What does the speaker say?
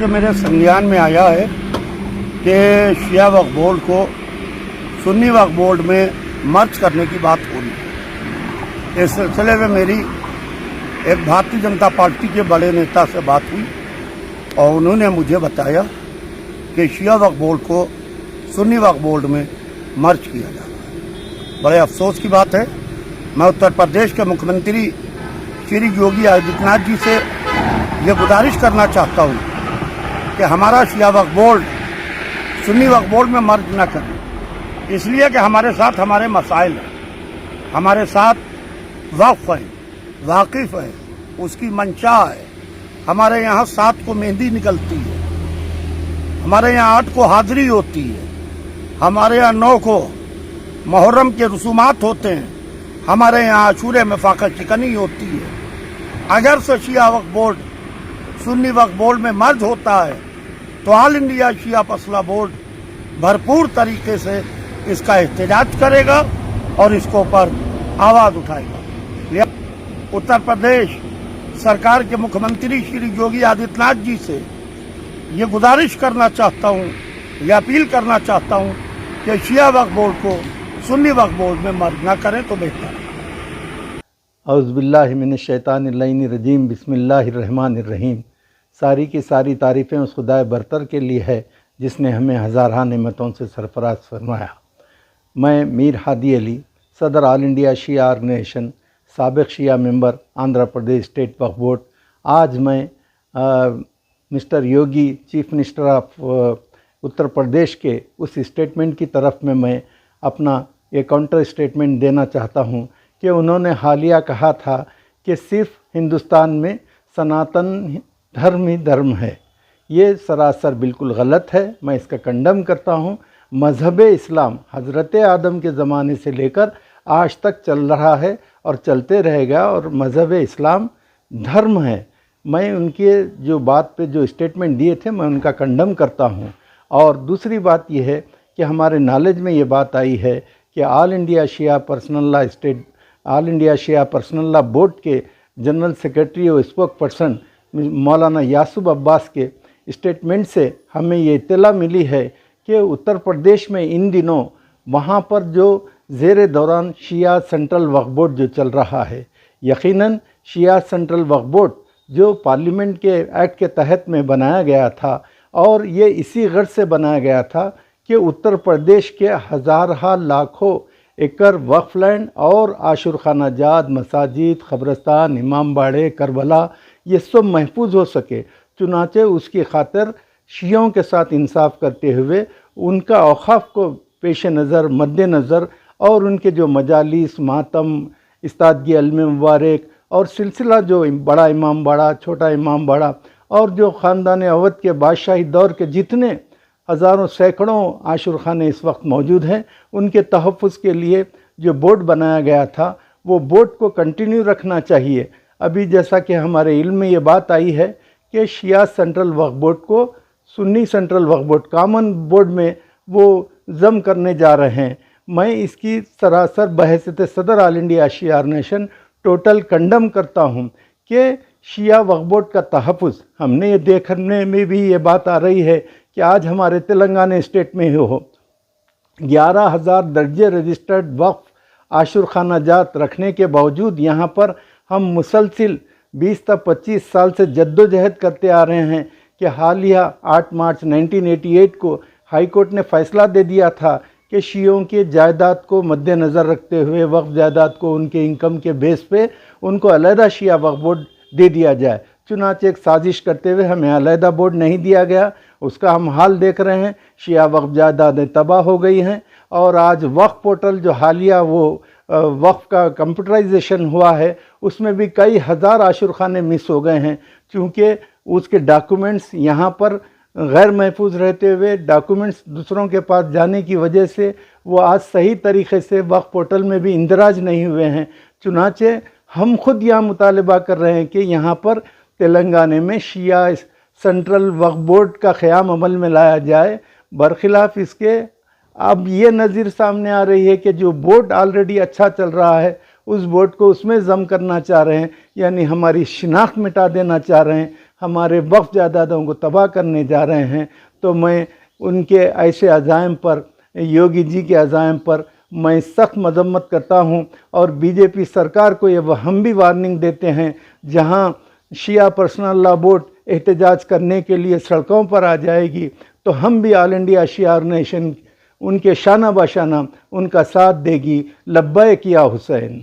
मेरे संज्ञान में आया है कि शिया वक्फ बोर्ड को सुन्नी वक्फ बोर्ड में मर्ज करने की बात हो रही है। इस सिलसिले में मेरी एक भारतीय जनता पार्टी के बड़े नेता से बात हुई और उन्होंने मुझे बताया कि शिया वक्फ बोर्ड को सुन्नी वक्फ बोर्ड में मर्ज किया जा रहा है। बड़े अफसोस की बात है। मैं उत्तर प्रदेश के मुख्यमंत्री श्री योगी आदित्यनाथ जी से ये गुजारिश करना चाहता हूँ कि हमारा शिया वक्फ बोर्ड सुन्नी वक्फ बोर्ड में मर्ज न करें, इसलिए कि हमारे साथ हमारे मसाइल हैं, हमारे साथ वक्फ है, वाकिफ़ है, उसकी मंशा है। हमारे यहाँ 7 को मेहंदी निकलती है, हमारे यहाँ 8 को हाजिरी होती है, हमारे यहाँ 9 को मुहर्रम के रसूमात होते हैं, हमारे यहाँ आशूरे में फाका चिकनी होती है। अगर से शिया वक्फ बोर्ड सुन्नी वक्फ बोर्ड में मर्ज होता है तो ऑल इंडिया शिया मसला बोर्ड भरपूर तरीके से इसका एहतजाज करेगा और इसको ऊपर आवाज़ उठाएगा। उत्तर प्रदेश सरकार के मुख्यमंत्री श्री योगी आदित्यनाथ जी से ये गुजारिश करना चाहता हूँ, ये अपील करना चाहता हूँ कि शिया वक्फ बोर्ड को सुन्नी वक्फ बोर्ड में मर्ज ना करें तो बेहतर है। औज़ुबिल्लाहि मिनश्शैतानिर्रजीम बिस्मिल्लाहिर्रहमानिर्रहीम। सारी की सारी तारीफ़ें उस खुदाए बरतर के लिए है जिसने हमें हज़ारां नेमतों से सरफराज फरमाया। मैं मीर हादी अली, सदर ऑल इंडिया शिया ऑर्गेनाइजेशन, साबिक़ Shia member, Andhra Pradesh state Waqf board. आज मैं mister Yogi chief minister of Uttar Pradesh के उस स्टेटमेंट की तरफ में मैं अपना ये काउंटर स्टेटमेंट देना चाहता हूँ कि उन्होंने हालिया कहा था कि सिर्फ हिंदुस्तान में सनातन धर्म ही धर्म है। ये सरासर बिल्कुल गलत है। मैं इसका कंडम करता हूँ। मज़हब इस्लाम हज़रत आदम के ज़माने से लेकर आज तक चल रहा है और चलते रहेगा और मज़हब इस्लाम धर्म है। मैं उनके जो बात पे जो स्टेटमेंट दिए थे मैं उनका कंडम करता हूँ। और दूसरी बात यह है कि हमारे नॉलेज में ये बात आई है कि ऑल इंडिया शिया पर्सनल लॉ बोर्ड के जनरल सेक्रेटरी और स्पोक पर्सन मौलाना यासूब अब्बास के स्टेटमेंट से हमें ये इत्तला मिली है कि उत्तर प्रदेश में इन दिनों वहाँ पर जो ज़ेरे दौरान शिया सेंट्रल वक्फ बोर्ड जो चल रहा है, यकीनन शिया सेंट्रल वक्फ बोर्ड जो पार्लियामेंट के एक्ट के तहत में बनाया गया था और ये इसी गर्ज से बनाया गया था कि उत्तर प्रदेश के हज़ार लाखों एकड़ वक्फ लैंड और आशुर खाना जात, मसाजिद, क़ब्रिस्तान, इमाम बाड़े, करबला ये सब महफूज हो सके। चुनाचे उसकी खातिर शियों के साथ इंसाफ करते हुए उनका औक़ाफ़ को पेश नज़र मद्द नज़र और उनके जो मजालिस, मातम, इस्तादगी इल्म मुबारक और सिलसिला जो बड़ा इमाम बाड़ा, छोटा इमाम बाड़ा और जो ख़ानदान अवध के बादशाही दौर के जितने हज़ारों सैकड़ों आशुर खाने इस वक्त मौजूद हैं, उनके तहफ़्फ़ुज़ के लिए जो बोर्ड बनाया गया था वो बोर्ड को कंटिन्यू रखना चाहिए। अभी जैसा कि हमारे इल्म में ये बात आई है कि शिया सेंट्रल वक्फ बोर्ड को सुन्नी सेंट्रल वक्फ बोर्ड कॉमन बोर्ड में वो ज़म करने जा रहे हैं। मैं इसकी सरासर बहैसियत सदर All India Shia organisation total condemn करता हूँ कि शिया वक्फ बोर्ड का तहफ़्फ़ुज़ हमने ये देखने में भी ये बात आ रही है कि आज हमारे तेलंगाना स्टेट में हो 11,000 दर्जे रजिस्टर्ड वक्फ आशुर खाना जात रखने के बावजूद यहाँ पर हम मुसलसिल 20 से 25 साल से जद्दोजहद करते आ रहे हैं कि हालिया 8 मार्च 1988 को हाई कोर्ट ने फ़ैसला दे दिया था कि शियों के जायदाद को मद्देनज़र रखते हुए वक्फ जायदाद को उनके इनकम के बेस पे उनको अलहदा शिया वक्फ बोर्ड दे दिया जाए। चुनांचे एक साजिश करते हुए हमें अलहदा बोर्ड नहीं दिया गया। उसका हम हाल देख रहे हैं। शिया वक्फ जायदादें तबाह हो गई हैं और आज वक्फ पोर्टल जो हालिया वो वक्फ का कंप्यूटराइजेशन हुआ है उसमें भी कई हज़ार आशुर खाने मिस हो गए हैं, क्योंकि उसके डॉक्यूमेंट्स यहाँ पर गैर महफूज रहते हुए डॉक्यूमेंट्स दूसरों के पास जाने की वजह से वो आज सही तरीक़े से वक्फ पोर्टल में भी इंदराज नहीं हुए हैं। चुनांचे हम खुद यहाँ मुतालबा कर रहे हैं कि यहाँ पर तेलंगाना में शिया सेंट्रल वक्फ बोर्ड का क़याम अमल में लाया जाए। बरखिलाफ़ इसके अब ये नज़ीर सामने आ रही है कि जो बोर्ड ऑलरेडी अच्छा चल रहा है उस बोर्ड को उसमें ज़म करना चाह रहे हैं, यानी हमारी शिनाख्त मिटा देना चाह रहे हैं। ہمارے وقف جائیدادوں کو تباہ کرنے جا رہے ہیں، تو میں ان کے ایسے عزائم پر، یوگی جی کے عزائم پر میں سخت مذمت کرتا ہوں، اور بی جے پی سرکار کو یہ ہم بھی وارننگ دیتے ہیں، جہاں شیعہ پرسنل لا بورڈ احتجاج کرنے کے لیے سڑکوں پر آ جائے گی تو ہم بھی آل انڈیا شیعہ آرگنائزیشن ان کے شانہ بہ شانہ ان کا ساتھ دے گی۔ لبیک یا حسین۔